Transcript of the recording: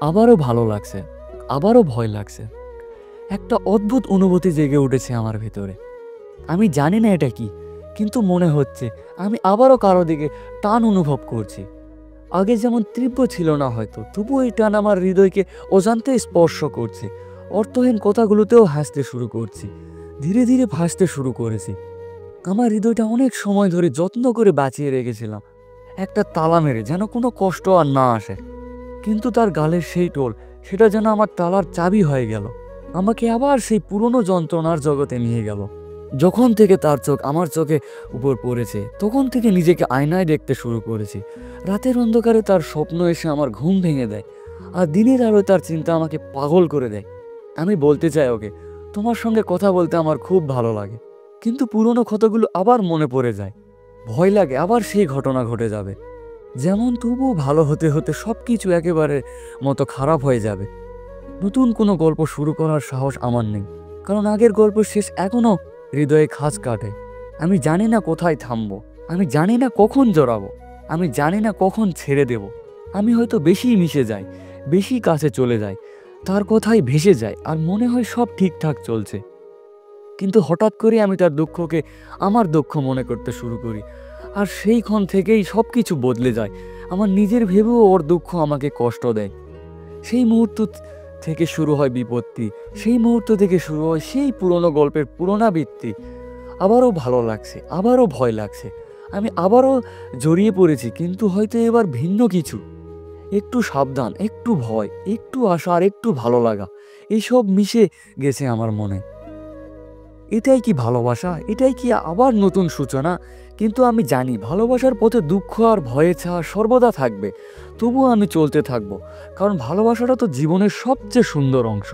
আবারও ভালো লাগছে, আবারও ভয় লাগছে। একটা অদ্ভুত অনুভূতি জেগে উঠেছে আমার ভেতরে। আমি জানি না এটা কি, কিন্তু মনে হচ্ছে আমি আবারও কারো দিকে টান অনুভব করছি। আগে যেমন তীব্র ছিল না হয়তো, তবুও এই টান আমার হৃদয়কে অজান্তে স্পর্শ করছে। অর্থহীন কথাগুলোতেও হাসতে শুরু করছি, ধীরে ধীরে ভাসতে শুরু করেছি। আমার হৃদয়টা অনেক সময় ধরে যত্ন করে বাঁচিয়ে রেখেছিলাম, একটা তালা মেরে, যেন কোনো কষ্ট আর না আসে। কিন্তু তার গালের সেই টোল, সেটা যেন আমার তালার চাবি হয়ে গেল, আমাকে আবার সেই পুরনো যন্ত্রণার জগতে নিয়ে গেল। যখন থেকে তার চোখ আমার চোখে উপর পড়েছে, তখন থেকে নিজেকে আয়নায় দেখতে শুরু করেছি। রাতের অন্ধকারে তার স্বপ্ন এসে আমার ঘুম ভেঙে দেয়, আর দিনের আলোয় তার চিন্তা আমাকে পাগল করে দেয়। আমি বলতে চাই ওকে, তোমার সঙ্গে কথা বলতে আমার খুব ভালো লাগে, কিন্তু পুরনো ক্ষতগুলো আবার মনে পড়ে যায়। ভয় লাগে আবার সেই ঘটনা ঘটে যাবে যেমন, তবুও ভালো হতে হতে সব কিছু একেবারে মতো খারাপ হয়ে যাবে। নতুন কোনো গল্প শুরু করার সাহস আমার নেই, কারণ আগের গল্প শেষ এখনো হৃদয়ে খাঁজ কাটে। আমি জানি না কোথায় থামবো, আমি জানি না কখন জড়াবো, আমি জানি না কখন ছেড়ে দেব। আমি হয়তো বেশি মিশে যাই, বেশি কাছে চলে যাই, তার কথাই ভেসে যায়, আর মনে হয় সব ঠিকঠাক চলছে। কিন্তু হঠাৎ করে আমি তার দুঃখকে আমার দুঃখ মনে করতে শুরু করি, আর সেই ক্ষণ থেকেই সব কিছু বদলে যায়। আমার নিজের ভেবেও ওর দুঃখ আমাকে কষ্ট দেয়। সেই মুহূর্ত থেকে শুরু হয় বিপত্তি, সেই মুহূর্ত থেকে শুরু হয় সেই পুরনো গল্পের পুনরাবৃত্তি। আবারও ভালো লাগছে, আবারও ভয় লাগছে, আমি আবারও জড়িয়ে পড়েছি, কিন্তু হয়তো এবার ভিন্ন কিছু। একটু সাবধান, একটু ভয়, একটু আশা, আর একটু ভালো লাগা, এইসব মিশে গেছে আমার মনে। এটাই কি ভালোবাসা? এটাই কি আবার নতুন সূচনা? কিন্তু আমি জানি ভালোবাসার পথে দুঃখ আর ভয়ে ছায়া সর্বদা থাকবে। তবুও আমি চলতে থাকবো, কারণ ভালোবাসাটা তো জীবনের সবচেয়ে সুন্দর অংশ।